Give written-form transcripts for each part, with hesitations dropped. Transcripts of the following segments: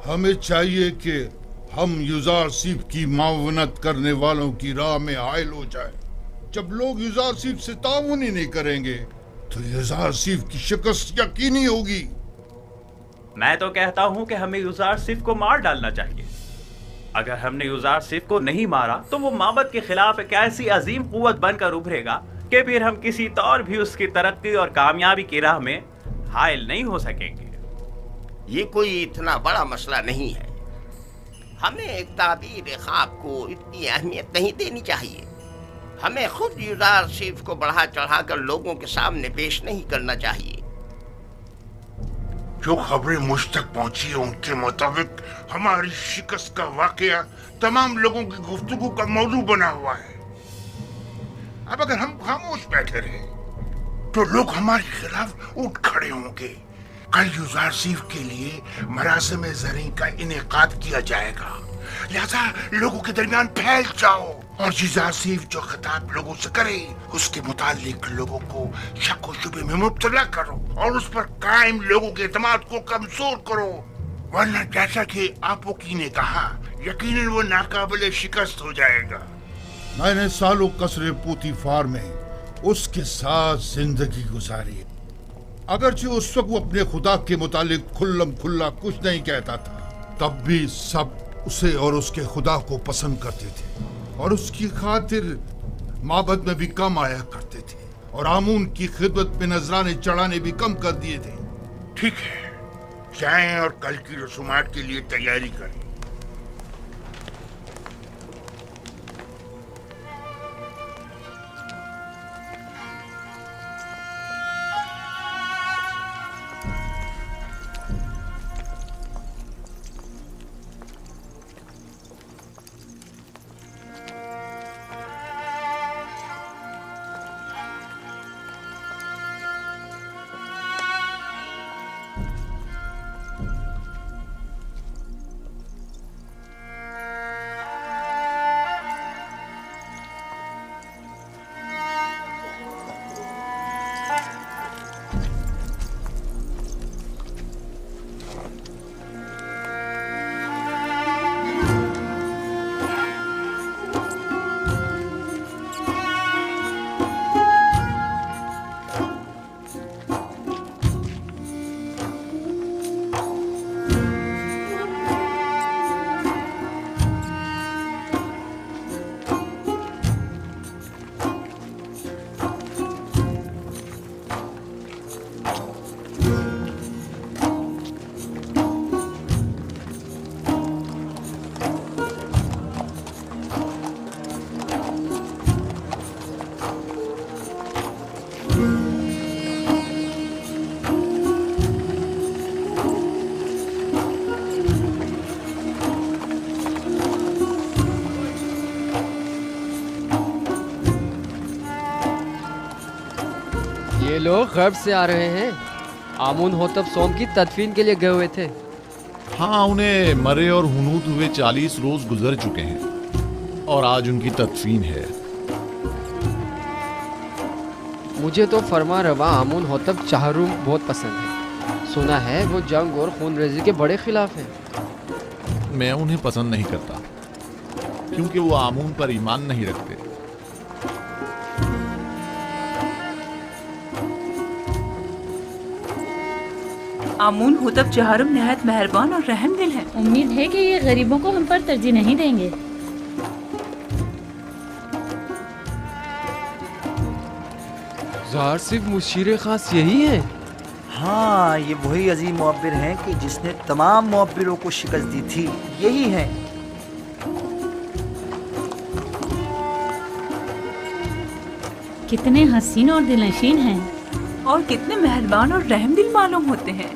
हमें चाहिए कि हम युजारसीफ की मावनत करने वालों की राह में हायल हो जाए। जब लोग युजारसीफ से ताउन ही नहीं करेंगे तो युजारसीफ की शिकस्त यकीनी होगी। मैं तो कहता हूं कि हमें युजारसीफ को मार डालना चाहिए। अगर हमने युजारसीफ को नहीं मारा तो वो माबद के खिलाफ एक ऐसी अजीम कुव्वत बनकर उभरेगा कि फिर हम किसी तौर भी उसकी तरक्की और कामयाबी की राह में हायल नहीं हो सकेंगे। ये कोई इतना बड़ा मसला नहीं है। हमें एक ताबीर ख्वाब को इतनी अहमियत नहीं देनी चाहिए। हमें खुद युजारसीफ को बढ़ा चढ़ाकर लोगों के सामने पेश नहीं करना चाहिए। जो खबरें मुझ तक पहुंची है उनके मुताबिक हमारी शिकस्त का वाकया तमाम लोगों की गुफ्तगू का मौजू बना हुआ है। अब अगर हम खामोश बैठे रहे तो लोग हमारे खिलाफ उठ खड़े होंगे। कल युजारसीफ के लिए मरासिम ज़रीन का इनेकाद किया जाएगा, लिहाजा लोगों के दरमियान फैल जाओ और युजारसीफ जो खिताब लोगों से करे उसके मुतालिक लोगों को शक व शुबे में मुब्तला करो और उस पर कायम लोगों के एतमाद को कमजोर करो, वरना जैसा कि आपोकी ने कहा यकीनन वो नाकाबिले शिकस्त हो जाएगा। मैंने सालों कसरे पूतीफार में उसके साथ जिंदगी गुजारी। अगरचे उस वक्त वो अपने खुदा के मुतालिक खुल्लम खुल्ला कुछ नहीं कहता था, तब भी सब उसे और उसके खुदा को पसंद करते थे और उसकी खातिर माबद में भी कम आया करते थे और आमून की खिदमत में नजराने चढ़ाने भी कम कर दिए थे। ठीक है, जाएं और कल की रसूमात के लिए तैयारी करें। ये लोग गर्ब से आ रहे हैं। आमून होतब सोम की तदफीन के लिए गए हुए थे। हाँ, उन्हें मरे और हुनूद हुए 40 रोज गुजर चुके हैं और आज उनकी तदफीन है। मुझे तो फरमा रवा आमून होतब चाहरूम बहुत पसंद है। सुना है वो जंग और खून रेजी के बड़े खिलाफ हैं। मैं उन्हें पसंद नहीं करता क्योंकि वो आमून पर ईमान नहीं रखते। आमून होतब चाहरुम निहायत मेहरबान और रहम दिल है। उम्मीद है कि ये गरीबों को हम पर तरजीह नहीं देंगे। ज़ाहिर सिर्फ मुशीर खास यही है। हाँ, ये वही अजीम मुअब्बिर हैं कि जिसने तमाम मुअब्बिरों को शिकस्त दी थी। यही है। कितने हसीन और दिलनशीन हैं और कितने मेहरबान और रहम दिल मालूम होते हैं।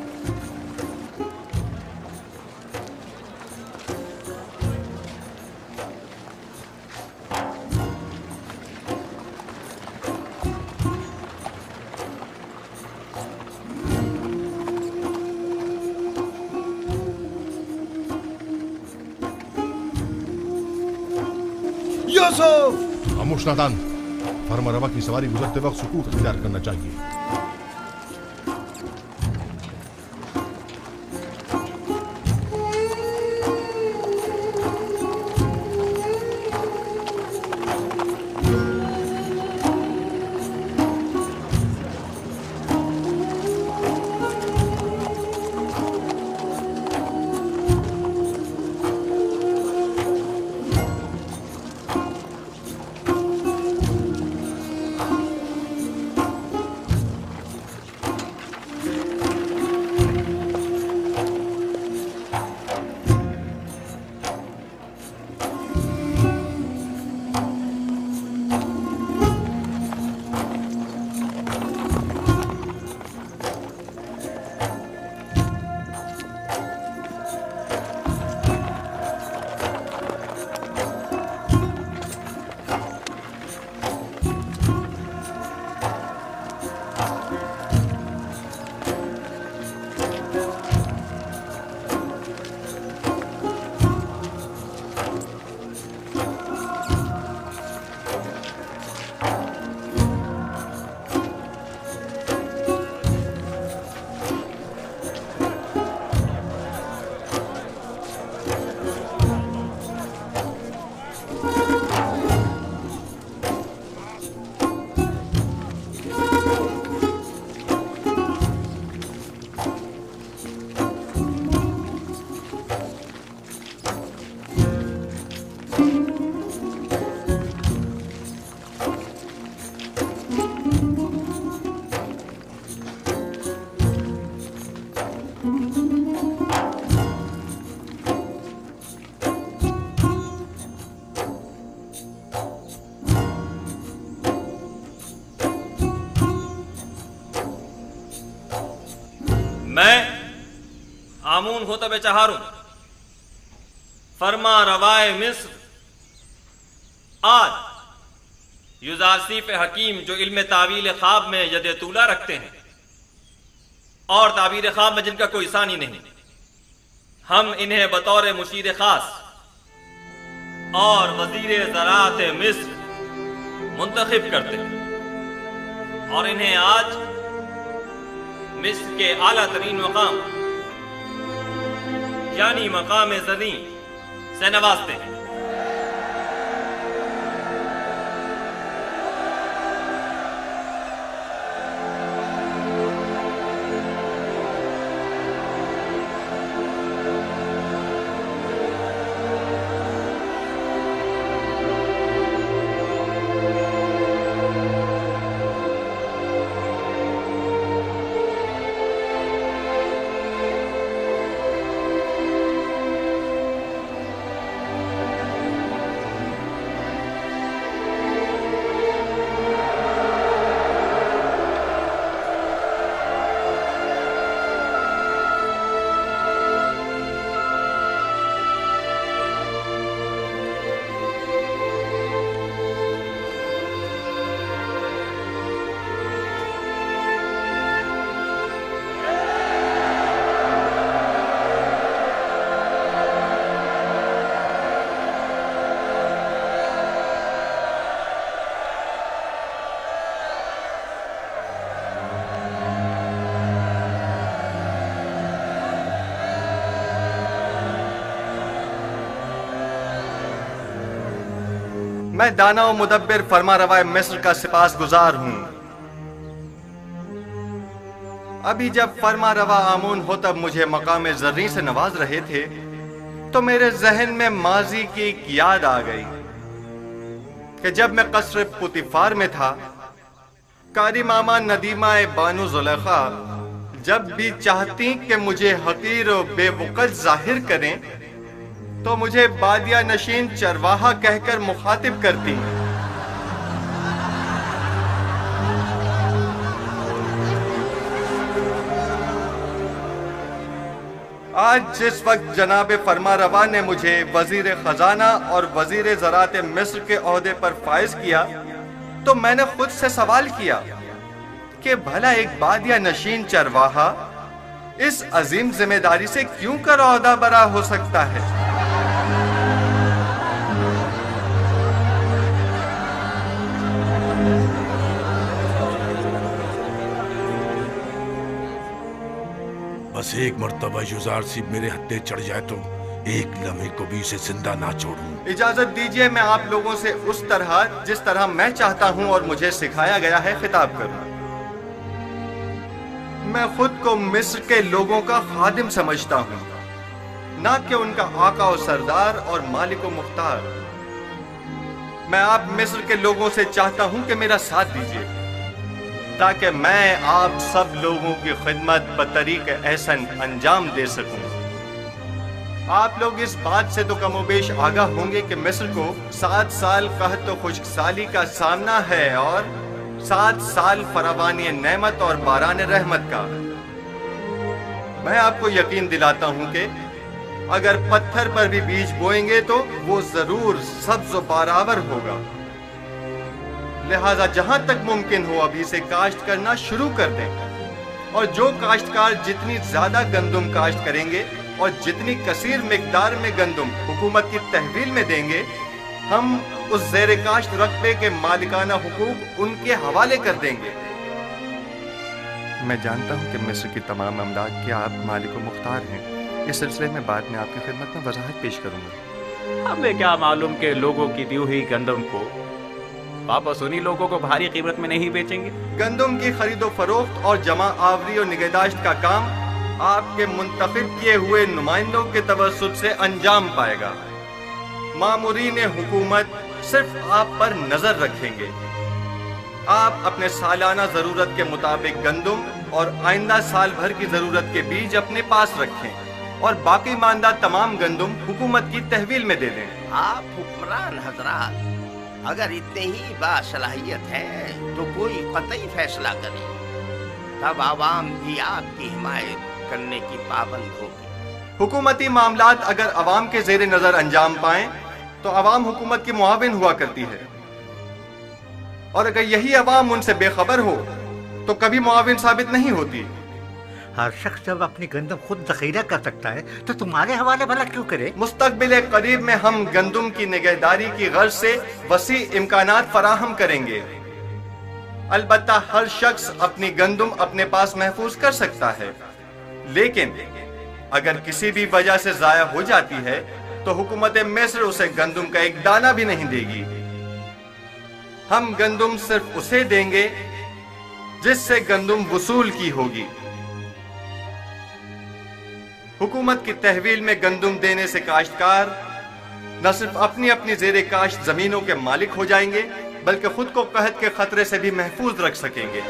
खामोश नादान, फरमा रवा की सवारी गुजरते वक्त सुकूत इख्तियार करना चाहिए। मैं आमून होतब चहारुम फरमा रवाए मिस्र आज युजासीफ हकीम जो इल्म तावील ख्वाब में यद तूला रखते हैं और ताबीर ख्वाब में जिनका कोई सानी नहीं, हम इन्हें बतौर मुशीर खास और वजीर ज़राअत मिस्र मुंतखब करते हैं और इन्हें आज मिस्र के आला तरीन मकाम यानी मकाम ज़री से नवाजते हैं। मैं दाना व मुदब्बिर फरमा रवाए मिस्र का सिपास गुजार हूं। अभी जब फरमा रवा आमून होतब मुझे मकाम ज़र्री से नवाज रहे थे तो मेरे जहन में माजी की एक याद आ गई कि जब मैं कसर पुतिफार में था, कारी मामा नदीमा बानु ज़ुलेखा जब भी चाहती कि मुझे हकीर व बेवकत जाहिर करें तो मुझे बादिया नशीन चरवाहा कहकर मुखातिब करती। आज जिस वक्त जनाब फरमा रवा ने मुझे वजीर खजाना और वजीर ज़राअत मिस्र के ओहदे पर फाइज किया तो मैंने खुद से सवाल किया कि भला एक बादिया नशीन चरवाहा इस अजीम जिम्मेदारी से क्यों कर ओहदा बरा हो सकता है। बस एक मर्तबा युजार सिप मेरे हत्थे चढ़ जाए तो एक लम्हे को भी इसे जिंदा ना छोड़ूं। इजाजत दीजिए मैं आप लोगों से उस तरह जिस तरह मैं चाहता हूं और मुझे सिखाया गया है खिताब करूं। मैं खुद को मिस्र के लोगों का खादिम समझता हूं, ना कि उनका आका और सरदार और मालिक व मुख्तार। मैं आप मिस्र के लोगों से चाहता हूं कि मेरा साथ दीजिए ताकि मैं आप सब लोगों की खिदमत बतरीक एहसन अंजाम दे सकूं। आप लोग इस बात से तो कमोबेश आगाह होंगे कि मिस्र को 7 साल कहत व खुश्कसाली का सामना है और 7 साल फरावानी नेमत और बारान रहमत का। मैं आपको यकीन दिलाता हूं कि अगर पत्थर पर भी बीज बोएंगे तो वो जरूर सब्ज व बारावर होगा। लिहाजा जहां तक मुमकिन हो अभी से काश्त करना शुरू कर दें और जो काश्तकार जितनी ज्यादा गंदुम काश्त करेंगे और जितनी कसीर मिकदार में गंदुम हुकूमत की तहवील में देंगे, हम उस ज़ेर काश्त रकबे के मालिकाना हुकूक उनके हवाले कर देंगे। मैं जानता हूं कि मिस्र की तमाम अमलाक के आप मालिक व मुख्तार हैं। इस सिलसिले में बाद में आपकी खिदमत में वजाहत पेश करूंगा। हमें क्या मालूम कि लोगों की दी हुई गंदम को वापस उन्हीं लोगों को भारी कीमत में नहीं बेचेंगे। गंदम की खरीदो फरोख्त और जमा आवरी और निगहदाश्त का काम आपके मुंतखब किए हुए नुमाइंदों के तवस्सुत से अंजाम पाएगा। मामूरीन हुकूमत सिर्फ आप पर नजर रखेंगे। आप अपने सालाना जरूरत के मुताबिक गंदम और आइंदा साल भर की जरूरत के बीज अपने पास रखें और बाकी मानदा तमाम गंदम हुकूमत की तहवील में दे दें। आप हुक्मरान हजरात अगर इतने ही बासलाहियत है तो कोई कतई फैसला करें, तब आवाम भी आपकी हिमायत करने की पाबंद होगी। हुकूमती मामलात अगर अवाम के ज़ेरे नज़र अंजाम पाएं तो अवाम हुकूमत की मुआविन हुआ करती है, और अगर यही अवाम उनसे बेखबर हो तो कभी मुआविन साबित नहीं होती। हर शख्स जब अपनी गंदम खुद ज़ख़ीरा कर सकता है तो तुम्हारे हवाले भला क्यों करे? मुस्तक़बिल करीब में हम गंदम की निगहदारी की गर्ज से वसी इम्कानात फराहम करेंगे। अलबत्ता हर शख्स अपनी गंदम अपने पास महफूज कर सकता है, लेकिन अगर किसी भी वजह से ज़ाया हो जाती है तो हुकूमत मिस्र उसे गंदम का एक दाना भी नहीं देगी। हम गंदम सिर्फ उसे देंगे जिससे गंदम वसूल की होगी। हुकूमत की तहवील में गंदम देने से काश्तकार न सिर्फ अपनी अपनी ज़ेरे काश्त जमीनों के मालिक हो जाएंगे बल्कि खुद को कहत के खतरे से भी महफूज रख सकेंगे।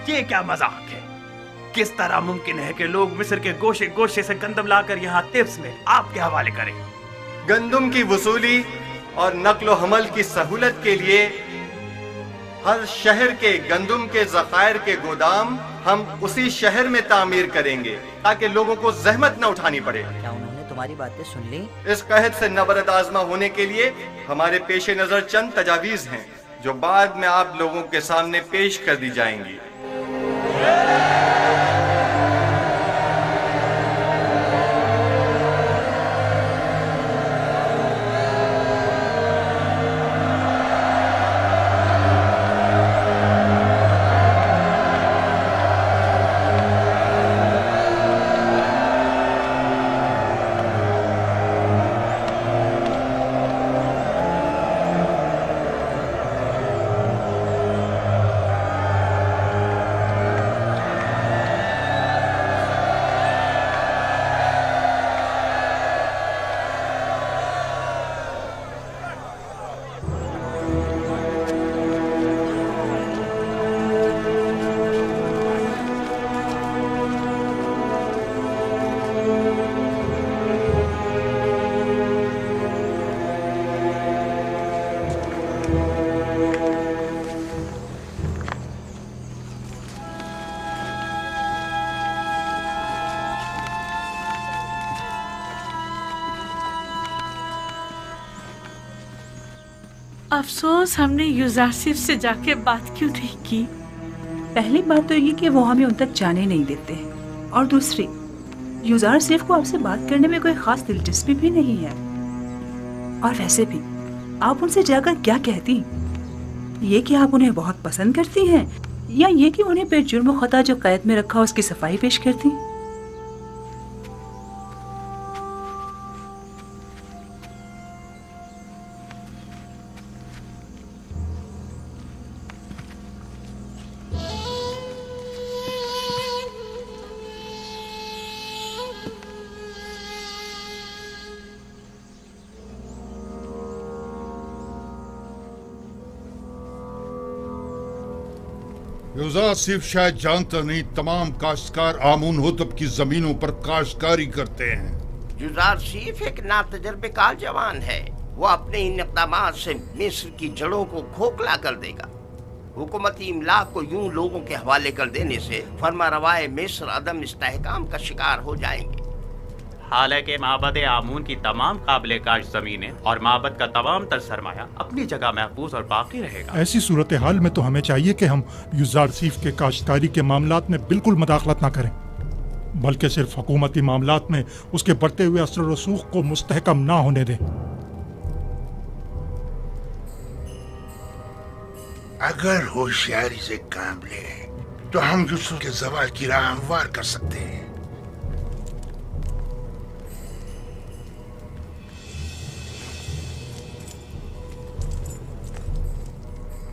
ये क्या मजाक है? किस तरह मुमकिन है कि लोग मिस्र के गोशे गोशे से गंदम लाकर यहाँ तिब्स में आपके हवाले करें? गंदम की वसूली और नक्लो हमल की सहूलत के लिए हर शहर के गंदम के ज़खायर के गोदाम हम उसी शहर में तामीर करेंगे ताकि लोगों को जहमत न उठानी पड़े। क्या उन्होंने तुम्हारी बातें सुन ली? इस कहत से नबरद आजमा होने के लिए हमारे पेशे नजर चंद तजावीज़ हैं जो बाद में आप लोगों के सामने पेश कर दी जाएंगी। अफसोस हमने यूजारसिफ से जाके बात क्यों नहीं की। पहली बात तो ये कि वो हमें उन तक जाने नहीं देते, और दूसरी यूजारसिफ को आपसे बात करने में कोई खास दिलचस्पी भी नहीं है। और वैसे भी आप उनसे जाकर क्या कहती? ये कि आप उन्हें बहुत पसंद करती हैं, या ये कि उन्हें बेजुर्म खता जो कैद में रखा उसकी सफाई पेश करती? यूजारसिफ शायद जानता नहीं तमाम काश्तकार आमून होतब की जमीनों पर काश्तकारी करते हैं। यूजारसिफ एक नातजर्बेकार जवान है। वो अपने इन इक़दामात से मिस्र की जड़ों को खोखला कर देगा। हुकूमती इमलाक को यूं लोगों के हवाले कर देने से फरमारवाए मिस्र अदम इस्तेहकाम का शिकार हो जाएंगे। हालांकि माबद आमून की तमाम काबिल काश जमीनें और माबद का तमाम तर सरमाया अपनी जगह महफूज और बाकी रहेगा। ऐसी सूरत हाल में तो हमें चाहिए कि हम यूजारसिफ के काश्तकारी के मामलात में बिल्कुल मदाखलत ना करें, बल्कि सिर्फ हुकूमती मामलात में उसके बढ़ते हुए असर रसूख को मुस्तहकम ना होने दें। अगर होशियारी से काम ले तो हम यूसुफ के ज़वाल की राह हमवार कर सकते हैं।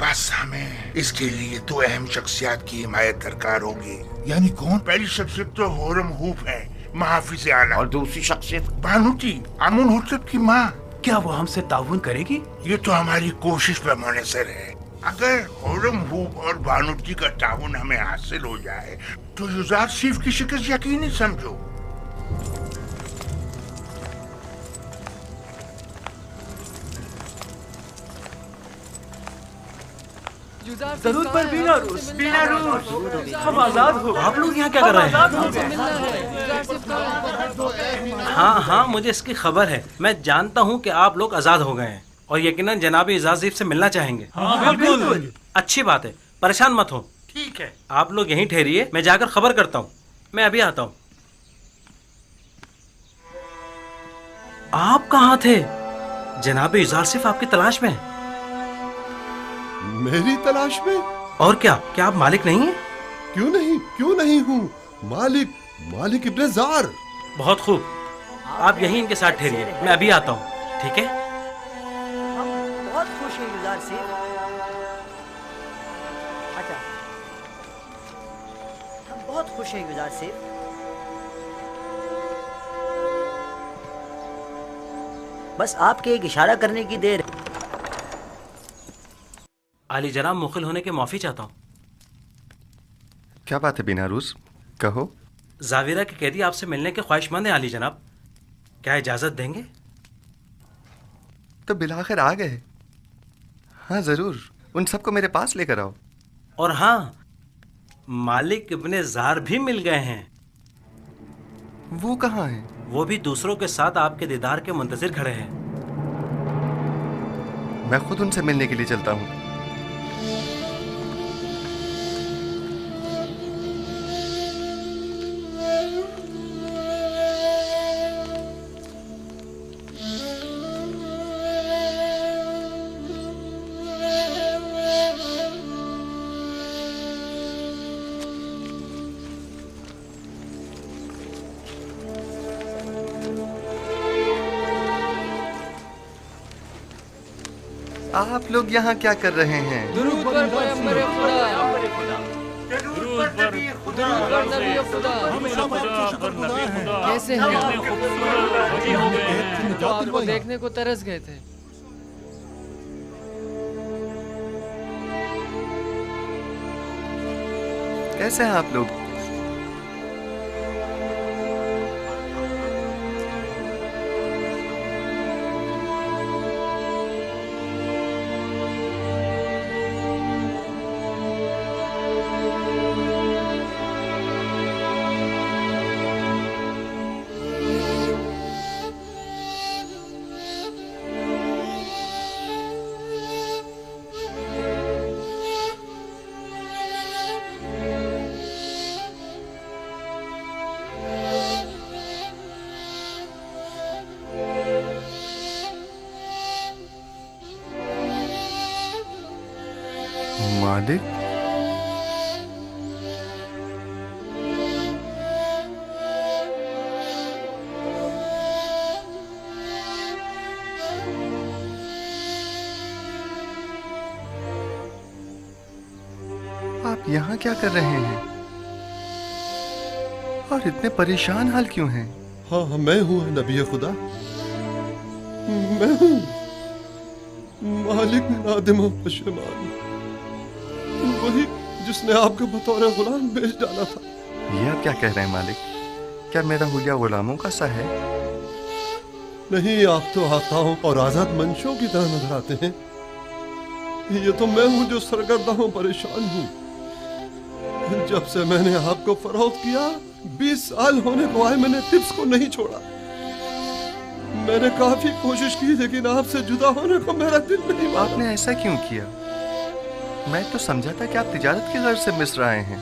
बस हमें इसके लिए दो अहम शख्सियत की हिमायत दरकार होगी। यानी कौन? पहली शख्सियत तो होरम हूफ है, महाफिज आला, और दूसरी शख्सियत बानूती, आमून होतब की माँ। क्या वो हमसे ताउन करेगी? ये तो हमारी कोशिश पर मुनहसर है। अगर होरम हूफ और बानूती का ताउन हमें हासिल हो जाए तो यूजारसिफ की शिकस्त यकीनी समझो। ضرور پر بینا روس، بینا روس، ہم آزاد ہو. آپ لوگ یہاں کیا کر رہے ہیں؟ ہاں مجھے اس کی خبر ہے. میں جانتا ہوں کہ آپ لوگ آزاد ہو گئے ہیں اور یقیناً جناب اعزازیف سے ملنا چاہیں گے. بالکل اچھی بات ہے، پریشان مت ہو. ٹھیک ہے، آپ لوگ یہیں ٹھہریے، میں جا کر خبر کرتا ہوں. میں ابھی آتا ہوں. آپ کہاں تھے؟ جناب اعزازیف آپ کی تلاش میں ہیں. میری تلاش میں؟ اور کیا آپ مالک نہیں ہیں؟ کیوں نہیں ہوں. مالک ابن زار. بہت خوب، آپ یہیں ان کے ساتھ ٹھہریے، میں ابھی آتا ہوں. ٹھیک ہے؟ ہم بہت خوش ہیں یوزار سیف. اچھا، ہم بہت خوش ہیں یوزار سیف. بس آپ کے ایک اشارہ کرنے کی دیر. علی جناب، مخل ہونے کے معافی چاہتا ہوں. کیا بات ہے بیناروس؟ کہو. زاویرہ کے قیدی آپ سے ملنے کے خواہش مند ہیں علی جناب، کیا اجازت دیں گے؟ تو بالآخر آ گئے. ہاں ضرور، ان سب کو میرے پاس لے کر آؤ. اور ہاں، مالک ابن زار بھی مل گئے ہیں. وہ کہاں ہیں؟ وہ بھی دوسروں کے ساتھ آپ کے دیدار کے منتظر کھڑے ہیں. میں خود ان سے ملنے کے لیے چلتا ہوں. آپ لوگ یہاں کیا کر رہے ہیں؟ درود پر پیغمبر خدا. کیسے ہیں؟ آپ کو دیکھنے کو ترس گئے تھے. کیسے ہیں آپ لوگ؟ مالک؟ آپ یہاں کیا کر رہے ہیں اور اتنے پریشان حال کیوں ہیں؟ ہاں میں ہوں نبی خدا، میں ہوں مالک نادم و پشیمان، وہی جس نے آپ کو بطور غلام بیچ ڈالا تھا. یہ آپ کیا کہہ رہے ہیں مالک؟ کیا میرا حلیہ غلاموں کا سا ہے؟ نہیں، آپ تو آقاؤں اور آزاد منشوں کی طرح نظر آتے ہیں. یہ تو میں ہوں جو سرگردہ ہوں، پریشان ہوں. جب سے میں نے آپ کو فروخت کیا 20 سال ہونے کو آئے، میں نے ٹپس کو نہیں چھوڑا. میں نے کافی کوشش کی لیکن آپ سے جدا ہونے کو میرا دل نہیں مانا. آپ نے ایسا کیوں کیا؟ میں تو سمجھا تھا کہ آپ تجارت کی غرض سے مصر آئے ہیں.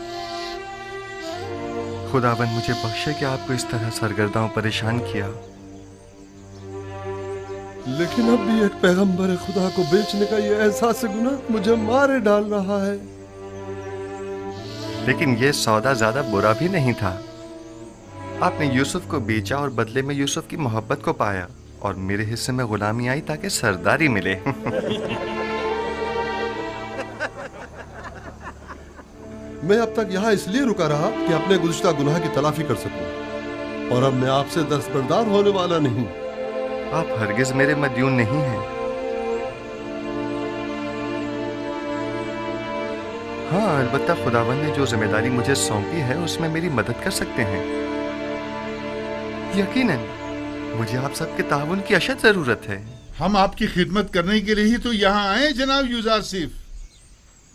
خداوند مجھے بخشے کہ آپ کو اس طرح سرگرداں پریشان کیا. لیکن اب بھی ایک پیغمبر خدا کو بیچنے کا یہ احساس گناہ مجھے مارے ڈال رہا ہے. لیکن یہ سودا زیادہ برا بھی نہیں تھا. آپ نے یوسف کو بیچا اور بدلے میں یوسف کی محبت کو پایا، اور میرے حصے میں غلامی آئی تاکہ سرداری ملے. میں اب تک یہاں اس لیے رکا رہا کہ اپنے گزشتہ گناہ کی تلافی کر سکوں، اور اب میں آپ سے دستبردار ہونے والا نہیں. آپ ہرگز میرے مدیون نہیں ہیں. ہاں، البتہ خداوند نے جو ذمہ داری مجھے سونپی ہے اس میں میری مدد کر سکتے ہیں. یقیناً مجھے آپ سب کے تعاون کی اشد ضرورت ہے. ہم آپ کی خدمت کرنے کے لیے ہی تو یہاں آئے جناب یوزارسیف.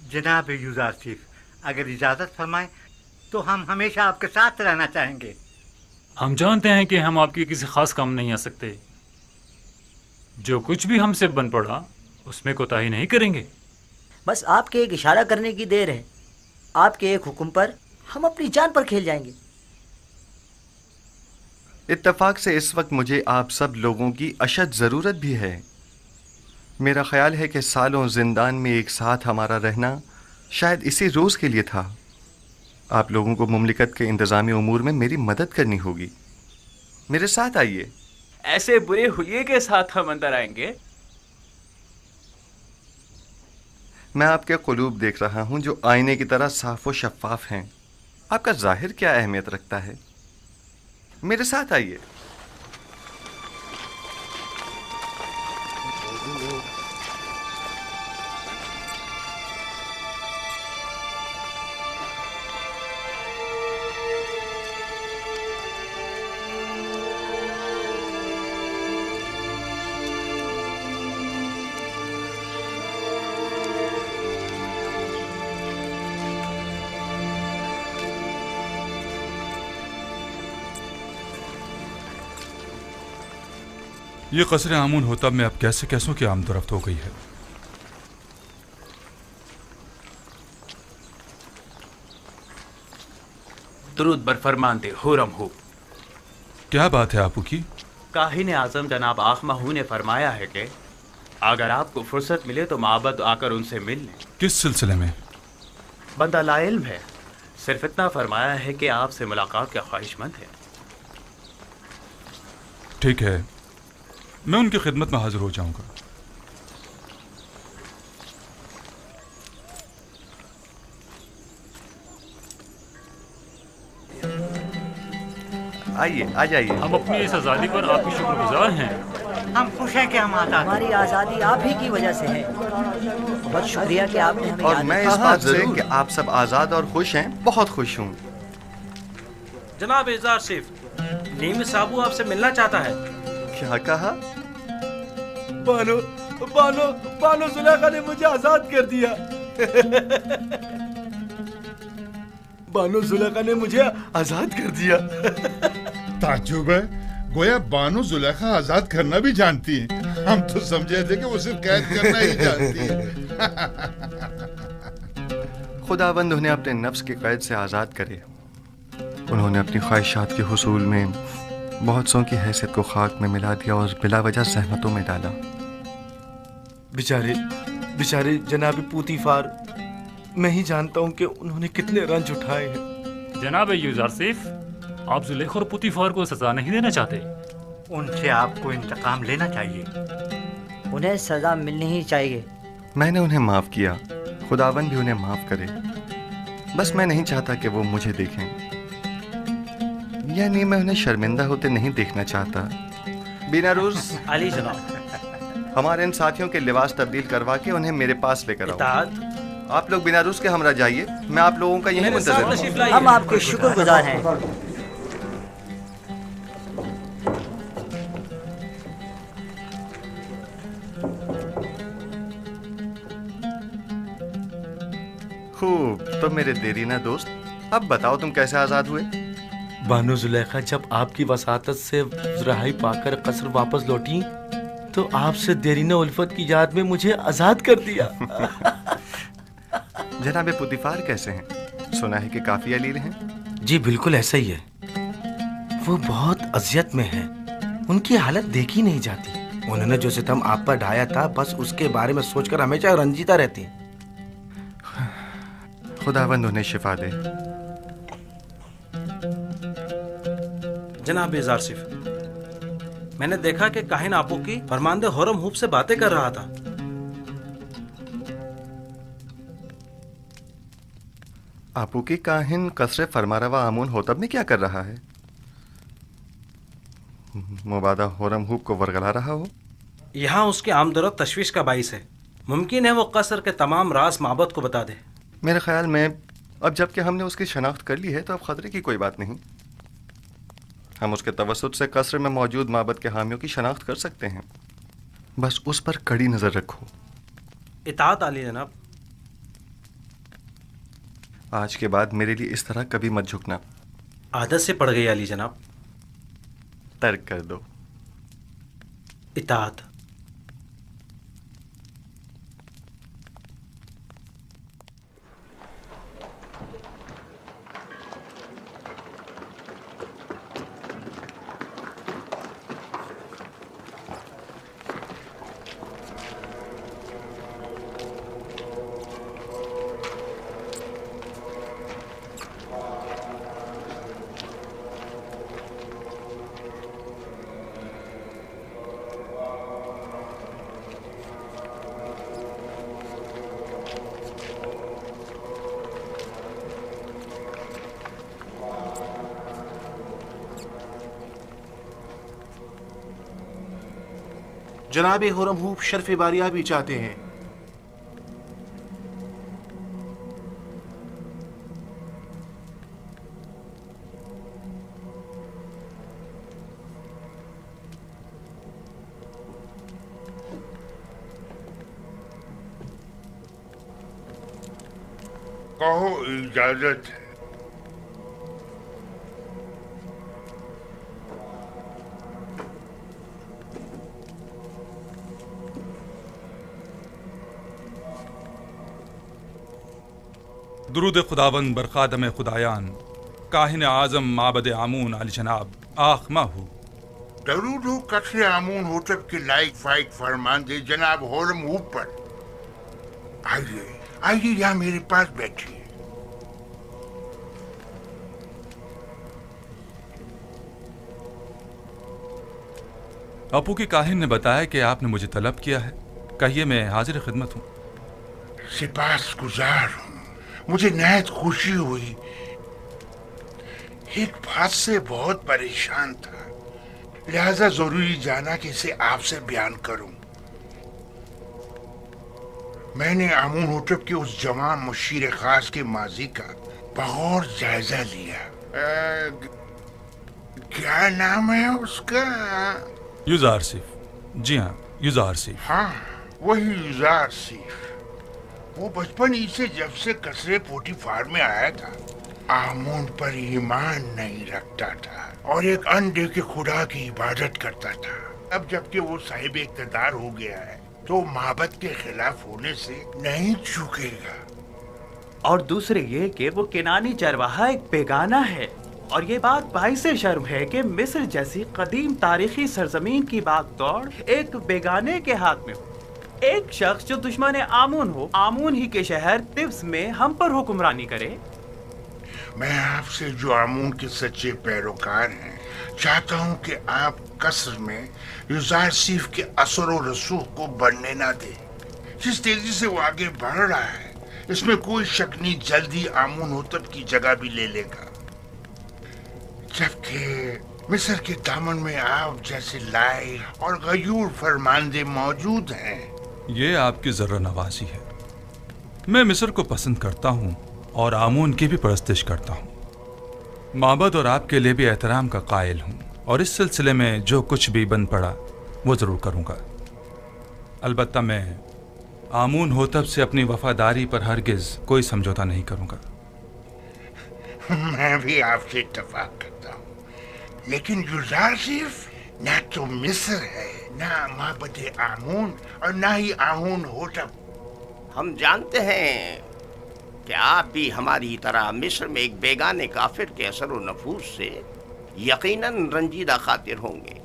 जनाब यूजारसिफ, अगर इजाज़त फरमाएं तो हम हमेशा आपके साथ रहना चाहेंगे। हम जानते हैं कि हम आपके किसी खास काम नहीं आ सकते। जो कुछ भी हमसे बन पड़ा उसमें कोताही नहीं करेंगे। बस आपके एक इशारा करने की देर है। आपके एक हुक्म पर हम अपनी जान पर खेल जाएंगे। इत्तेफाक से इस वक्त मुझे आप सब लोगों की अशद ज़रूरत भी है। मेरा ख्याल है कि सालों जिंदान में एक साथ हमारा रहना शायद इसी रोज़ के लिए था। आप लोगों को मुमलिकत के इंतज़ामी उमूर में मेरी मदद करनी होगी। मेरे साथ आइए। ऐसे बुरे हुलिये के साथ हम अंदर आएंगे? मैं आपके क़ुलूब देख रहा हूँ जो आईने की तरह साफ व शफाफ हैं। आपका ज़ाहिर क्या अहमियत रखता है? मेरे साथ आइए। ये कसर आमून होतब में अब कैसे कैसों की आमदरफ्त हो गई है। दुरूद बर फरमानदे हुरम हूब। क्या बात है आपू की? काहिन आजम जनाब आख महू ने फरमाया है कि अगर आपको फुर्सत मिले तो माबद आकर उनसे मिल लें। किस सिलसिले में? बंदा लाइल्म है, सिर्फ इतना फरमाया है कि आपसे मुलाकात का ख्वाहिशमंद है। ठीक है, मैं उनकी खिदमत में हाजिर हो जाऊंगा। आइए, आ जाइए। हम अपनी इस आज़ादी पर आपकी शुक्रगुजार हैं। हम खुश हैं कि हम आज़ाद। हमारी आज़ादी आप ही की वजह से है। बहुत शुक्रिया कि आपने हमें और याद मैं इस बात से कि आप सब आज़ाद और खुश हैं बहुत खुश हूँ। जनाब एजार सिफ, नीम साबू आपसे मिलना चाहता है। क्या कहा? बानो बानो बानो जुलेखा ने मुझे आजाद कर दिया। बानो जुलेखा ने मुझे आजाद कर दिया। ताज्जुब है, गोया बानो जुलेखा आजाद करना भी जानती है। हम तो समझे थे कि वो सिर्फ कैद करना ही जानती है। खुदावंद उन्हें अपने नफ्स की कैद से आज़ाद करे। उन्होंने अपनी ख्वाहिशात के हुसूल में बहुत सौ की हैसियत को खाक में मिला दिया और बिला वजह ज़हमतों में डाला। बेचारे बेचारे जनाब पूतीफार, मैं ही जानता हूँ कि उन्होंने कितने रंज उठाए हैं। जनाब यूजारसिफ, आप जुलेखा और पुतीफार को सजा नहीं देना चाहते? उनसे आपको इंतकाम लेना चाहिए। उन्हें सजा मिलनी ही चाहिए। मैंने उन्हें माफ़ किया, खुदावंद भी उन्हें माफ़ करे। बस मैं नहीं चाहता कि वो मुझे देखें, यानी मैं उन्हें शर्मिंदा होते नहीं देखना चाहता। बीनारूज अली जनाब, हमारे इन साथियों के लिबास तब्दील करवा के उन्हें मेरे पास लेकर आओ। आप लोग बीनारूज के हमरा जाइए, मैं आप लोगों का यही मुंतज़िर हूं। हम आपके शुक्रगुजार हैं। खूब, तो मेरे देरीना दोस्त, अब बताओ तुम कैसे आज़ाद हुए? बानो जुलेखा जब आपकी वसातत से रहाई पाकर कसर वापस लौटी तो आपसे देरीना उल्फत की याद में मुझे आजाद कर दिया। जनाब पुतीफार कैसे हैं? सुना है कि काफी अलील हैं। जी बिल्कुल ऐसा ही है। वो बहुत अजियत में है, उनकी हालत देखी नहीं जाती। उन्होंने जो सितम आप पर ढाया था, बस उसके बारे में सोचकर हमेशा रंजीता रहती। खुदावंद उन्हें शिफा दे। जनाब एजारसिफ, मैंने देखा कि काहिन आपू की फरमानदे हुरम हूब से बातें कर रहा था। आपू की काहिन कसरे फरमारवा आमून होतब में क्या कर रहा है? मुबादा हुरम हूब को वरगला रहा हो। यहाँ उसके आमदरत तशवीश का बाइस है। मुमकिन है वो कसर के तमाम राज माबद को बता दे। मेरे ख्याल में अब जबकि हमने उसकी शनाख्त कर ली है तो अब खतरे की कोई बात नहीं। हम उसके तवस्सुत से कसर में मौजूद माबद के हामियों की शनाख्त कर सकते हैं। बस उस पर कड़ी नजर रखो। इताअत आली जनाब। आज के बाद मेरे लिए इस तरह कभी मत झुकना। आदत से पड़ गई अली जनाब। तर्क कर दो। इताअत। जनाब खुरम हूफ शर्फ बारिया भी चाहते हैं। कहो इजाजत है। दुरूद खुदावंद बरखादम खुदायान काहिन आजम माबद आमून अली जनाब आखमा हो। दरूद हो कसरे आमून होतब के लाइक फाइक फरमान दे जनाब होरम ऊपर। आइए आइए यहाँ मेरे पास बैठिए। अपू की काहिन ने बताया कि आपने मुझे तलब किया है। कहिए, मैं हाजिर खिदमत हूँ। सिपास गुजार हूँ। मुझे नहायत खुशी हुई। एक बात से बहुत परेशान था, लिहाजा जरूरी जाना कि इसे आपसे बयान करूं। मैंने आमून होटब के उस जवान मुशीर खास के माजी का बगौर जायजा लिया। क्या नाम है उसका? युजार सिफ। जी हाँ, युजार सिफ। हाँ, वही युजार सिफ। वो बचपन ही से जब से कसरे पोटीफार में आया था, आमून पर ईमान नहीं रखता था और एक अंधे के खुदा की इबादत करता था। अब जबकि वो साहिब इक़्तिदार हो गया है तो माबद के खिलाफ होने से नहीं चूकेगा। और दूसरे ये कि वो किनानी चरवाहा एक बेगाना है। और ये बात बाइस शर्म है कि मिस्र जैसी कदीम तारीखी सरजमीन की बागदौड़ एक बेगाने के हाथ में हो। एक शख्स जो दुश्मन आमून हो, आमून ही के शहर तिब्स में हम पर हुक्मरानी करे। मैं आपसे जो आमून के सच्चे पैरोकार हैं चाहता हूं कि आप कसर में युजार सिफ के असर और रसूख को बढ़ने ना दे। जिस तेजी से वो आगे बढ़ रहा है इसमें कोई शक नहीं, जल्दी आमून होतब की जगह भी ले लेगा। जबकि मिस्र के दामन में आप जैसे लाई और गयूर फरमानदे मौजूद हैं। ये आपकी जर्रा नवाजी है। मैं मिस्र को पसंद करता हूँ और आमून की भी परस्तिश करता हूँ। माबद और आपके लिए भी एहतराम का कायल हूँ और इस सिलसिले में जो कुछ भी बन पड़ा वो ज़रूर करूँगा। अलबत्ता मैं आमून होतब से अपनी वफादारी पर हरगिज़ कोई समझौता नहीं करूँगा। मैं भी आपसे इत्तफाक करता हूँ, लेकिन युजार सिफ ना तो मिस्र है, ना माबद आमून और ना ही आमून होतब। हम जानते हैं कि आप भी हमारी तरह मिस्र में एक बेगाने काफिर के असर व नफूस से यकीनन रंजीदा खातिर होंगे।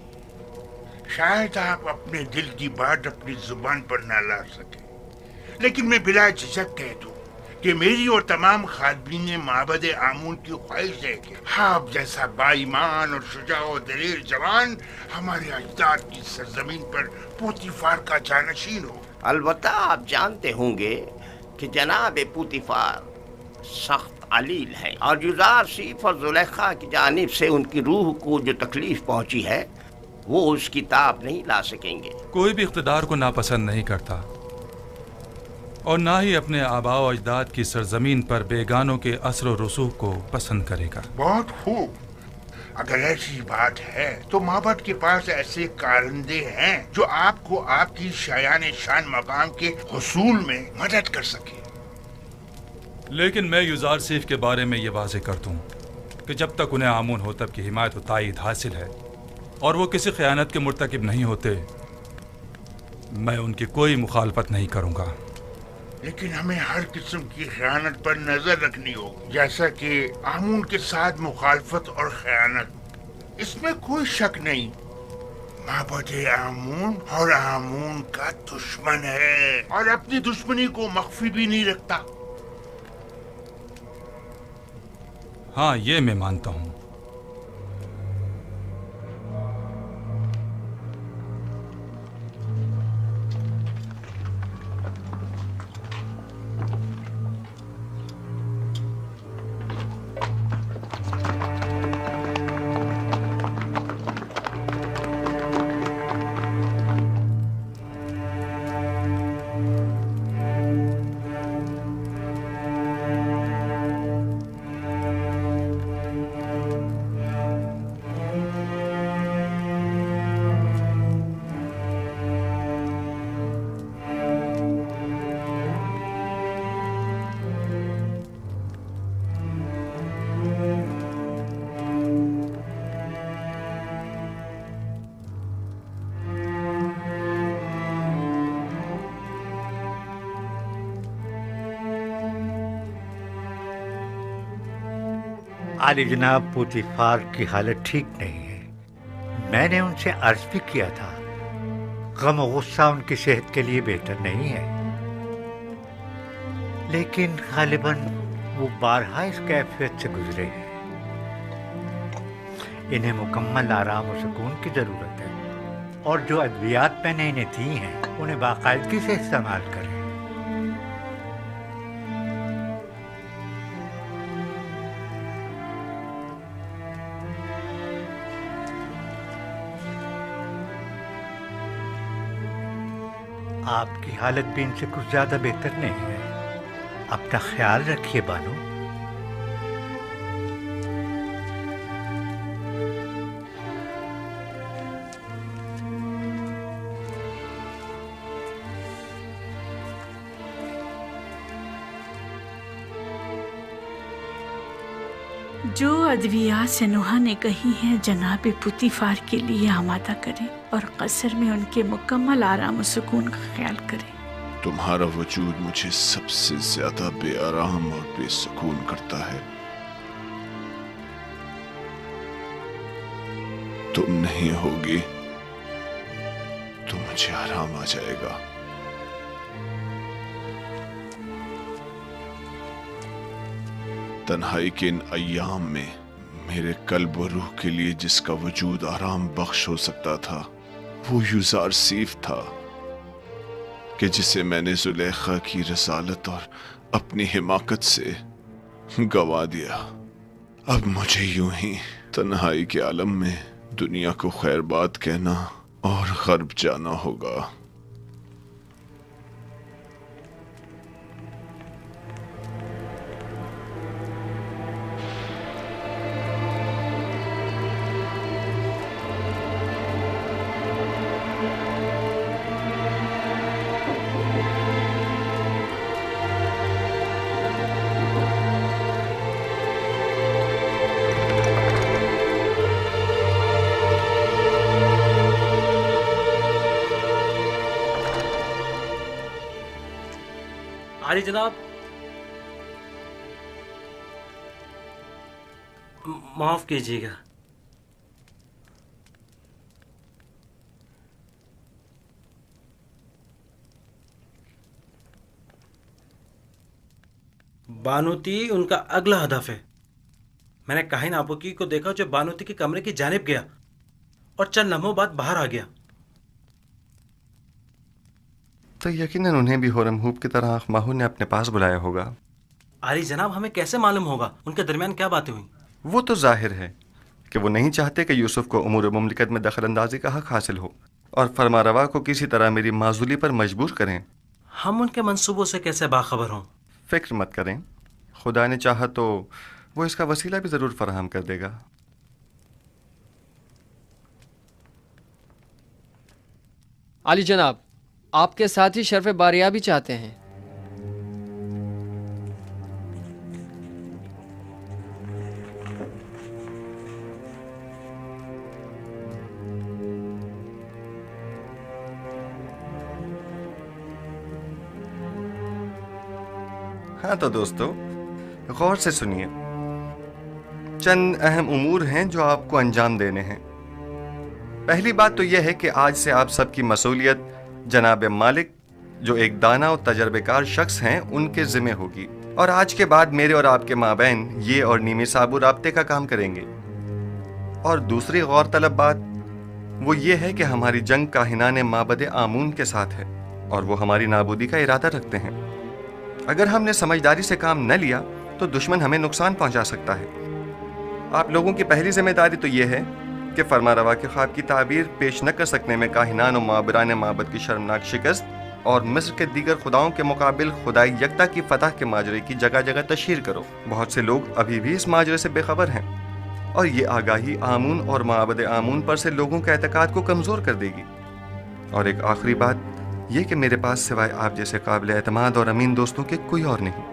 शायद आप अपने दिल की बात अपनी जुबान पर ना ला सके, लेकिन मैं बिला झिझक कह दूं कि मेरी और तमाम खादमीन माबद आमून की ख्वाहिश है कि आप जैसा बाईमान और शुजा और दलेर जवान हमारे अजदाद की सरजमीन पर पोतीफार का जानशीन हो। अलबत्ता आप जानते होंगे कि जनाब पोतीफार सख्त अलील है और युजार सिफ और जुलेखा की जानिब से उनकी रूह को जो तकलीफ पहुंची है वो उसकी ताब नहीं ला सकेंगे। कोई भी इख्तिदार को नापसंद नहीं करता और ना ही अपने आबाओ अजदाद की सरजमीन पर बेगानों के असर और रसूख को पसंद करेगा। बहुत खूब। अगर ऐसी बात है तो माबद के पास ऐसे कारंदे हैं जो आपको आपकी शायान शान मकाम के हुसूल में मदद कर सके। लेकिन मैं युजार सीफ के बारे में ये वाज़ेह कर दूं कि जब तक उन्हें आमून होतब की हिमायत व तायीद हासिल है और वो किसी ख़यानत के मुर्तकिब नहीं होते, मैं उनकी कोई मुखालफत नहीं करूँगा। लेकिन हमें हर किस्म की खयानत पर नजर रखनी होगी, जैसा कि आमून के साथ मुखालफत और खयानत, इसमें कोई शक नहीं। माबद आमून और आमून का दुश्मन है और अपनी दुश्मनी को मख्फी भी नहीं रखता। हाँ, ये मैं मानता हूँ। आली जनाब, पुतीफार की हालत ठीक नहीं है। मैंने उनसे अर्ज भी किया था, गम और गुस्सा उनकी सेहत के लिए बेहतर नहीं है, लेकिन गालिबन वो बारहा इस कैफियत से गुजरे हैं। इन्हें मुकम्मल आराम और सुकून की ज़रूरत है, और जो अद्वियात मैंने इन्हें दी हैं उन्हें बाकायदगी से इस्तेमाल करें। आपकी हालत भी इनसे कुछ ज्यादा बेहतर नहीं है। अपना ख्याल रखिए बानो। जो अद्वियात सनोहा ने कही हैं जनाब पुतीफार के लिए आमादा करें और कसर में उनके मुकम्मल आराम और सुकून का ख्याल करें। तुम्हारा वजूद मुझे सबसे ज्यादा बेआराम और बेसुकून करता है। तुम नहीं होगी तो मुझे आराम आ जाएगा। तन्हाई के इन अय्याम में मेरे कल्ब और रूह के लिए जिसका वजूद आराम बख्श हो सकता था वो युजार सीफ था, कि जिसे मैंने जुलेखा की रसालत और अपनी हिमाकत से गवा दिया। अब मुझे यूं ही तन्हाई के आलम में दुनिया को खैर बात कहना और गर्ब जाना होगा। आली जनाब, माफ कीजिएगा। बानूती उनका अगला हदफ है। मैंने काहिन आबुकी को देखा जो बानूती के कमरे की जानिब गया और चंद लम्हों बाद बाहर आ गया। तो यकीनन उन्हें भी होरमहूब की तरह माहू ने अपने पास बुलाया होगा। आली जनाब, हमें कैसे मालूम होगा उनके दरमियान क्या बातें हुई? वो तो जाहिर है कि वो नहीं चाहते कि यूसुफ को उमूर मुमलिकत में दखल अंदाजी का हक हासिल हो और फरमारवा को किसी तरह मेरी माजूली पर मजबूर करें। हम उनके मंसूबों से कैसे बाखबर हों? फिक्र मत करें, खुदा ने चाहा तो वो इसका वसीला भी ज़रूर फराहम कर देगा। आली जनाब, आपके साथ ही शर्फ बारिया भी चाहते हैं। ہاں تو دوستو غور سے سنیے، چند اہم امور ہیں جو آپ کو انجام دینے ہیں۔ پہلی بات تو یہ ہے کہ آج سے آپ سب کی مسئولیت جناب مالک جو ایک دانا اور تجربے کار شخص ہیں ان کے ذمہ ہوگی، اور آج کے بعد میرے اور آپ کے مابین یہ اور نیمی صابو رابطے کا کام کریں گے۔ اور دوسری غور طلب بات وہ یہ ہے کہ ہماری جنگ کاہنان معبد آمون کے ساتھ ہے اور وہ ہماری نابودی کا ارادہ رکھتے ہیں۔ اگر ہم نے سمجھداری سے کام نہ لیا تو دشمن ہمیں نقصان پہنچا سکتا ہے۔ آپ لوگوں کی پہلی ذمہ داری تو یہ ہے کہ فرما روا کے خواب کی تعبیر پیش نہ کر سکنے میں کاہنان و معبران معبد کی شرمناک شکست اور مصر کے دیگر خداؤں کے مقابل خدائی یکتا کی فتح کے ماجرے کی جگہ جگہ تشہیر کرو۔ بہت سے لوگ ابھی بھی اس ماجرے سے بے خبر ہیں اور یہ آگاہی آمون اور معبد آمون پر سے لوگوں کے اعتقاد کو کمزور کر دے گی۔ اور ایک آخری بات یہ کہ میرے پاس سوائے آپ جیسے قابل اعتماد اور امین دوستوں کے کوئی اور نہیں،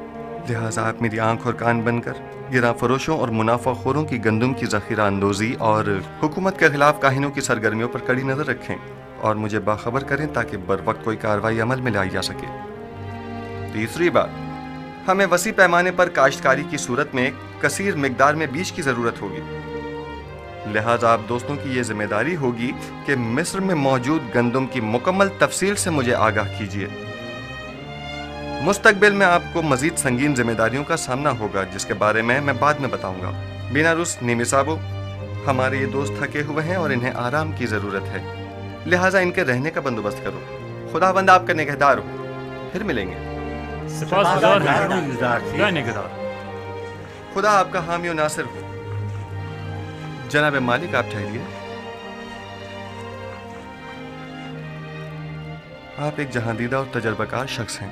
لہٰذا آپ میری آنکھ اور کان بن کر گراں فروشوں اور منافع خوروں کی گندم کی ذخیرہ اندوزی اور حکومت کے خلاف کاہنوں کی سرگرمیوں پر کڑی نظر رکھیں اور مجھے باخبر کریں تاکہ بر وقت کوئی کارروائی عمل میں لائی جا سکے۔ تیسری بات، ہمیں وسیع پیمانے پر کاشتکاری کی صورت میں کثیر مقدار میں بیج کی ضرورت ہوگی، لہٰذا آپ دوستوں کی یہ ذمہ داری ہوگی کہ مصر میں موجود گندم کی مکمل تفصیل سے مجھے آگاہ کیجیے۔ مستقبل میں آپ کو مزید سنگین ذمہ داریوں کا سامنا ہوگا جس کے بارے میں بعد میں بتاؤں گا۔ بیناروس، نیمی صابو، ہمارے یہ دوست تھکے ہوئے ہیں اور انہیں آرام کی ضرورت ہے، لہٰذا ان کے رہنے کا بندوبست کرو۔ خداوند آپ کا نگہدار ہو، پھر ملیں گے۔ خدا آپ کا حامی و ناصر ہو۔ جناب مالک آپ ٹھہریے، آپ ایک جہاندیدہ اور تجربہ کار شخص ہیں،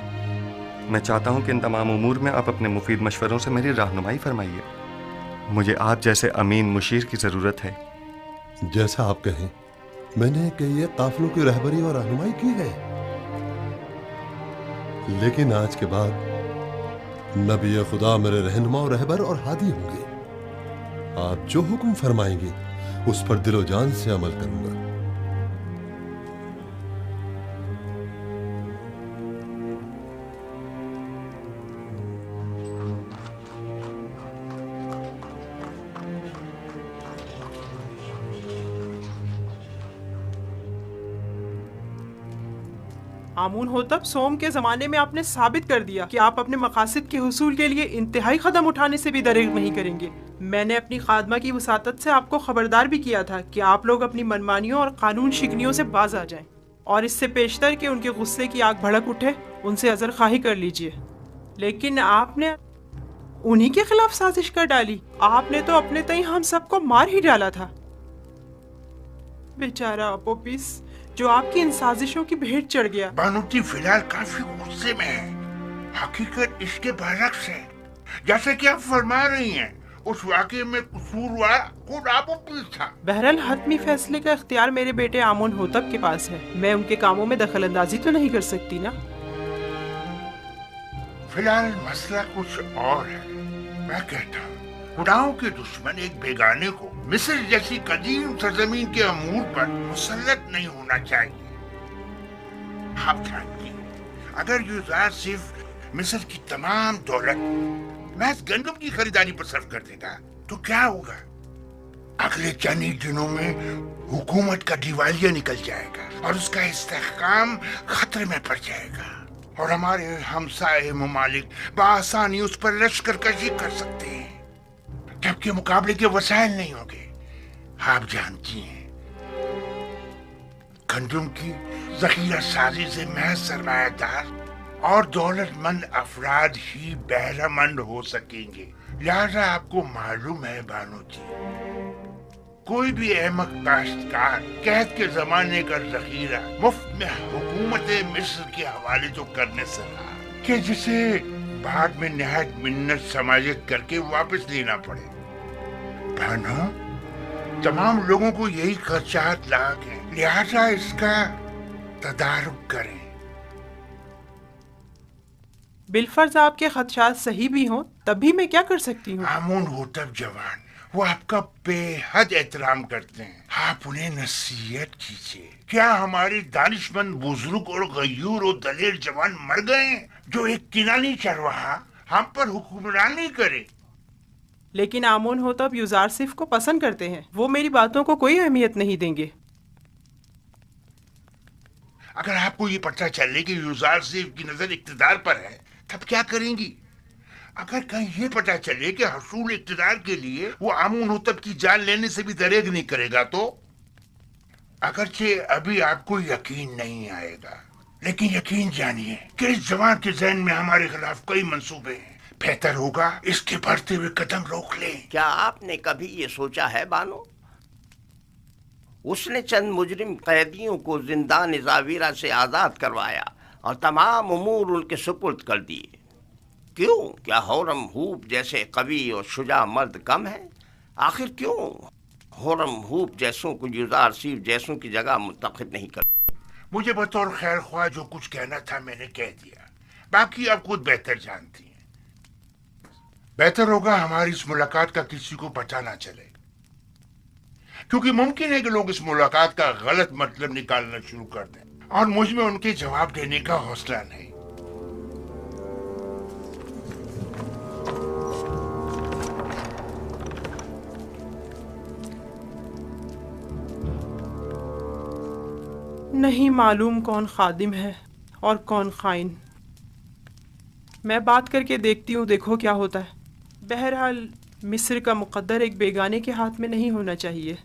میں چاہتا ہوں کہ ان تمام امور میں آپ اپنے مفید مشوروں سے میری رہنمائی فرمائیے۔ مجھے آپ جیسے امین مشیر کی ضرورت ہے۔ جیسا آپ کہیں، میں نے کئی قافلوں کی رہبری اور رہنمائی کی ہے، لیکن آج کے بعد نبی خدا میرے رہنما و رہبر اور ہادی ہوں گے۔ آپ جو حکم فرمائیں گے اس پر دل و جان سے عمل کروں گا۔ آمون ہوتب سوم کے زمانے میں آپ نے ثابت کر دیا کہ آپ اپنے مقاصد کے حصول کے لیے انتہائی قدم اٹھانے سے بھی دریغ نہیں کریں گے۔ میں نے اپنی خادمہ کی وساطت سے آپ کو خبردار بھی کیا تھا کہ آپ لوگ اپنی منمانیوں اور قانون شکنیوں سے باز آ جائیں، اور اس سے پیشتر کہ ان کے غصے کی آگ بھڑک اٹھے ان سے عذر خواہی کر لیجئے، لیکن آپ نے انہی کے خلاف سازش کر ڈالی۔ آپ نے تو اپنے تئیں ہم سب کو مار ہی ڈالا تھا۔ بیچارہ اپوپیس جو آپ کی ان سازشوں کی بھیٹ چڑھ گیا۔ بانوتی فی الحال کافی غصے میں ہے، حقیقت اس کے برعکس ہے، جیسا کہ آپ فرما رہی ہیں۔ اس واقعے میں قصوروار خود اپوپیس تھا۔ بہرحال حتمی فیصلے کا اختیار میرے بیٹے آمون ہوتب کے پاس ہے، میں ان کے کاموں میں دخل اندازی تو نہیں کر سکتی نا۔ فی الحال مسئلہ کچھ اور ہے۔ میں کہتا ہوں خداؤں کے دشمن ایک بیگانے کو مصر جیسی قدیم سرزمین کے امور پر مسلط نہیں ہونا چاہیے۔ آپ جانتی ہیں اگر یوزار صرف مصر کی تمام دولت محض گندم کی خریداری پر صرف کر دے گا تو کیا ہوگا؟ اگلے چند ہی دنوں میں حکومت کا دیوالیہ نکل جائے گا اور اس کا استحکام خطرے میں پڑ جائے گا، اور ہمارے ہمسائے ممالک بآسانی اس پر لشکر کشی کر سکتے ہیں، جبکہ مقابلے کے وسائل نہیں ہوں گے۔ آپ جانتی ہیں گندم کی ذخیرہ سازی سے محض سرمایہ دار اور دولت مند افراد ہی بہرہ مند ہو سکیں گے۔ لہذا آپ کو معلوم ہے بانو جی، کوئی بھی احمق کاشتکار قحط کے زمانے کا ذخیرہ مفت میں حکومت مصر کے حوالے تو کرنے سے رہا کہ جسے بعد میں نہایت منت سماجت کر کے واپس لینا پڑے۔ بانو، تمام لوگوں کو یہی خدشات لاحق ہیں، لہذا اس کا تدارک کریں۔ بالفرض آپ کے خدشات صحیح بھی ہوں تب بھی میں کیا کر سکتی ہوں؟ آمون ہوتب جوان وہ آپ کا بے حد احترام کرتے ہیں، آپ انہیں نصیحت کیجیے۔ کیا ہمارے دانشمند بزرگ اور غیور و دلیر جوان مر گئے ہیں جو ایک کنانی چرواہا हम पर हुक्मरानी करे। लेकिन आमून हो तब यूजारसिफ को पसंद करते हैं, वो मेरी बातों को कोई अहमियत नहीं देंगे। अगर आपको ये पता चले कि यूजारसिफ की नजर इक्तिदार पर है तब क्या करेंगी? अगर कहीं ये पता चले कि हसूल इक्तिदार के लिए वो आमून हो तब की जान लेने से भी दरेग नहीं करेगा तो? अगरचे अभी आपको यकीन नहीं आएगा, लेकिन यकीन जानिए कि इस जवान के ज़हन में हमारे खिलाफ कई मंसूबे हैं। बेहतर होगा इसके बढ़ते हुए कदम रोक लें। क्या आपने कभी ये सोचा है बानो, उसने चंद मुजरिम कैदियों को जिंदान जावीरा से आज़ाद करवाया और तमाम उमूर उनके सुपुर्द कर दिए। क्यों? क्या होरम हूप जैसे कवि और शुजा मर्द कम है? आखिर क्यों होरम हूप जैसों को यूजारसिफ जैसों की जगह मुंतखब नहीं कर? मुझे बतौर खैर ख्वाह जो कुछ कहना था मैंने कह दिया, बाकी आप खुद बेहतर जानती हैं। बेहतर होगा हमारी इस मुलाकात का किसी को पता ना चले, क्योंकि मुमकिन है कि लोग इस मुलाकात का गलत मतलब निकालना शुरू कर दें और मुझ में उनके जवाब देने का हौसला नहीं। नहीं मालूम कौन खादिम है और कौन खाइन। मैं बात करके देखती हूँ, देखो क्या होता है। बहरहाल मिस्र का मुकद्दर एक बेगाने के हाथ में नहीं होना चाहिए।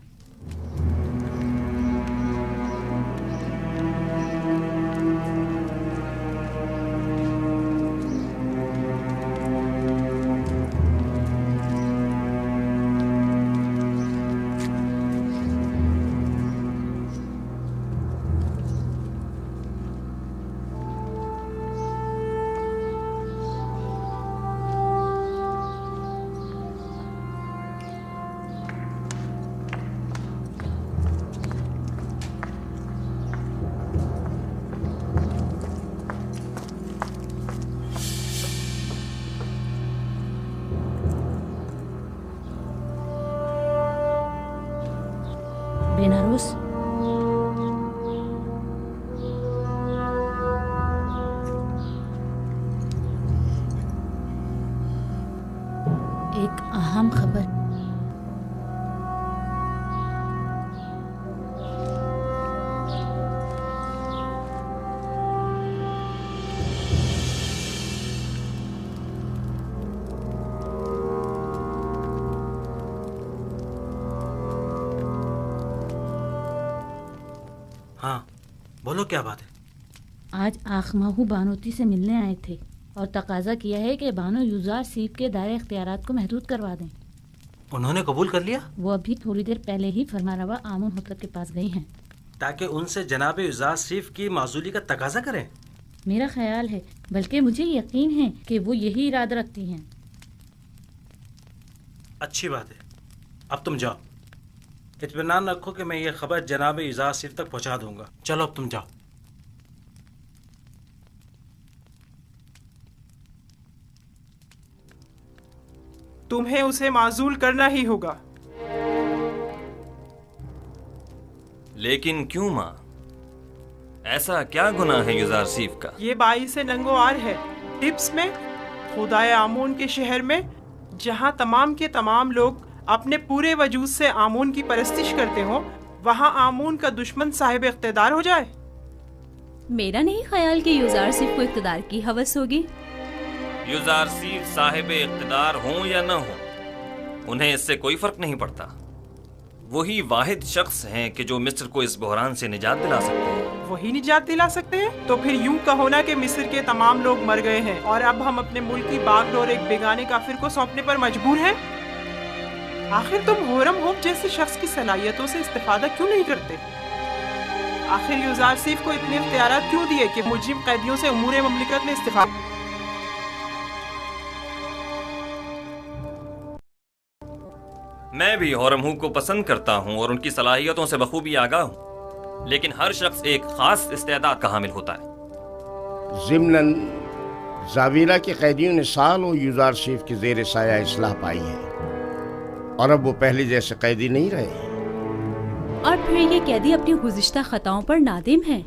बेनारूस, एक अहम खबर। हाँ बोलो, क्या बात है? आज आखमाहू बानोती से मिलने आए थे और तकाजा किया है कि बानो यूजारसिफ के दायरे इख्तियारात को महदूद करवा दें। उन्होंने कबूल कर लिया? वो अभी थोड़ी देर पहले ही फरमारवा आमून होतब के पास गई हैं ताकि उनसे जनाब यूजारसिफ की माजूली का तकाजा करें। मेरा ख्याल है, बल्कि मुझे यकीन है कि वो यही इरादा रखती हैं। अच्छी बात है, अब तुम जाओ। इत्मीनान रखो कि मैं ये खबर जनाब यूजारसिफ तक पहुंचा दूंगा। चलो अब तुम जाओ। तुम्हें उसे माजूल करना ही होगा। लेकिन क्यों माँ? ऐसा क्या गुनाह है यूजारसिफ का? ये बाईस से नंगोआर है। टिप्स में, खुदाए आमून के शहर में, जहाँ तमाम के तमाम लोग अपने पूरे वजूद से आमून की परस्तिश करते हो, वहाँ आमून का दुश्मन साहिब इख्तिदार हो जाए। मेरा नहीं ख्याल कि यूजारसिफ को इख्तिदार की हवस होगी। यूजारसिफ साहिब इख्तिदार हों या न हो, उन्हें इससे कोई फर्क नहीं पड़ता। वही वाहिद शख्स हैं कि जो मिस्र को इस बहरान से निजात दिला सकते हैं। वही निजात दिला सकते हैं? तो फिर यूं कहो ना कि मिस्र के तमाम लोग मर गए हैं और अब हम अपने मुल्क की बागडोर एक बेगाने काफिर को सौंपने पर मजबूर हैं। आखिर तुम होरम होप जैसे शख्स की सलाहियतों से इस्तेफादा क्यों नहीं करते? आखिर यूजारसिफ को इतने इख्तियारात क्यों दिए कि मुजरिम कैदियों से उमूर ममलिकत में इस्तेफादा? मैं भी होरमहू को पसंद करता हूँ और उनकी सलाहियतों से बखूबी आगाह हूँ, लेकिन हर शख्स एक खास इस्तेदाद का हामिल होता है। ज़िम्नन जावीरा के कैदियों ने सालों यूजारसिफ के ज़ेर साया इस्लाह पाई है और अब वो पहले जैसे कैदी नहीं रहे। और फिर ये कैदी अपनी गुज़िश्ता खताओं पर नादिम हैं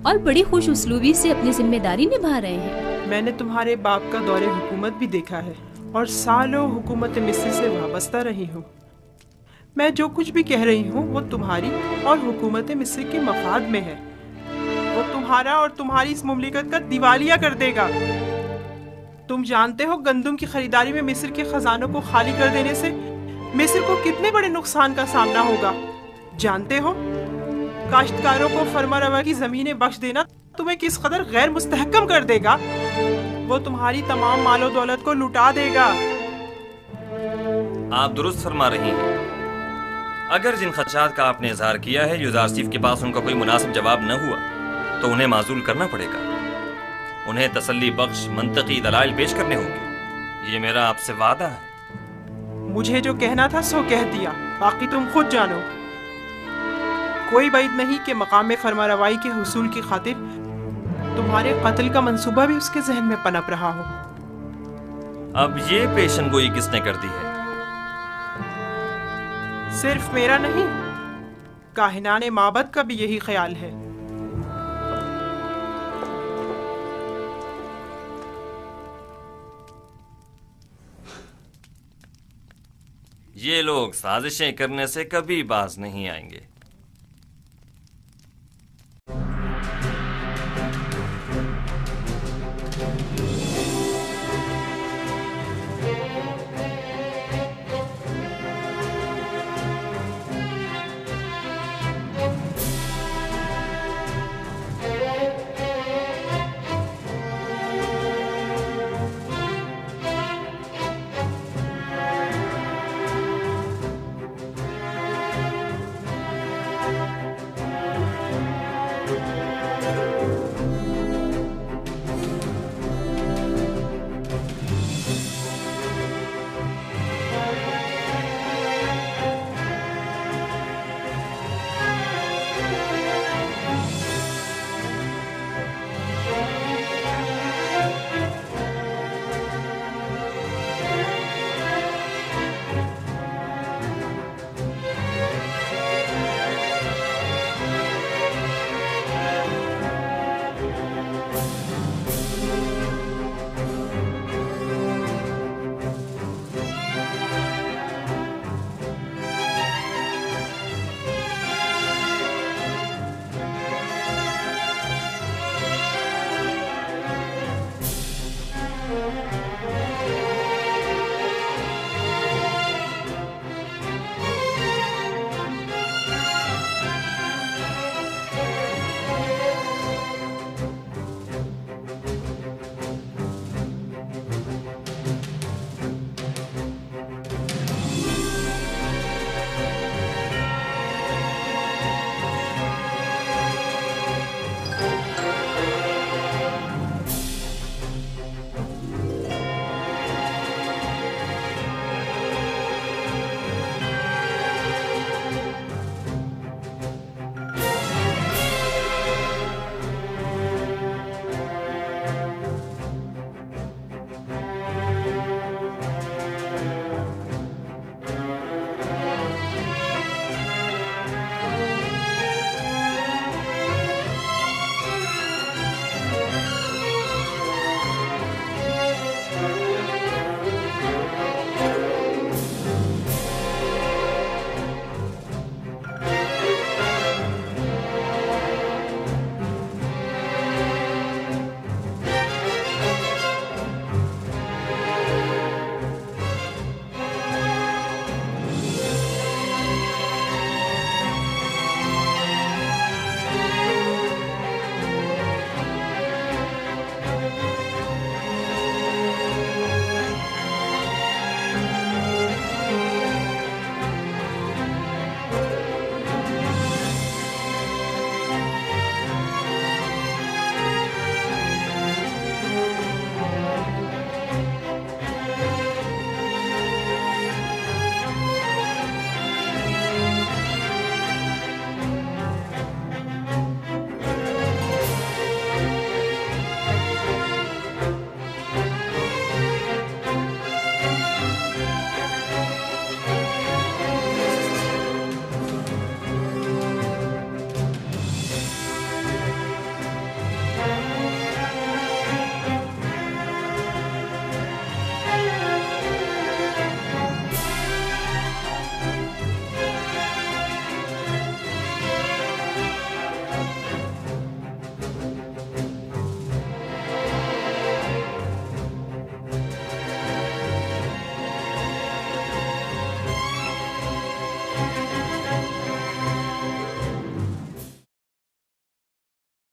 और बड़ी खुश उसलूबी से अपनी जिम्मेदारी निभा रहे हैं। میں نے تمہارے باپ کا دور حکومت بھی دیکھا ہے اور سالوں حکومت مصر سے وابستہ رہی ہوں. میں جو کچھ بھی کہہ رہی ہوں وہ تمہاری اور حکومت مصر کے مفاد میں ہے. وہ تمہارا اور تمہاری اس مملکت کا دیوالیہ کر دے گا. تم جانتے ہو گندم کی خریداری میں مصر کے خزانوں کو خالی کر دینے سے مصر کو کتنے بڑے نقصان کا سامنا ہوگا. جانتے ہو کاشتکاروں کو فرما روا کی زمینیں بخش دینا تمہیں کس قدر غیر مستحکم کر دے گا. وہ تمہاری تمام مال و دولت کو لٹا دے گا. آپ درست فرما رہی ہیں. اگر جن خدشات کا آپ نے اظہار کیا ہے یوزارسیف کے پاس ان کا کوئی مناسب جواب نہ ہوا تو انہیں معزول کرنا پڑے گا. انہیں تسلی بخش منطقی دلائل پیش کرنے ہوں گے. یہ میرا آپ سے وعدہ ہے. مجھے جو کہنا تھا سو کہہ دیا، باقی تم خود جانو. کوئی بعید نہیں کہ مقام فرما روائی کے حصول کی خاطر تمہارے قتل کا منصوبہ بھی اس کے ذہن میں پنپ رہا ہو. اب یہ پیشن گوئی کس نے کر دی ہے؟ صرف میرا نہیں، کاہنان معبد کا بھی یہی خیال ہے. یہ لوگ سازشیں کرنے سے کبھی باز نہیں آئیں گے.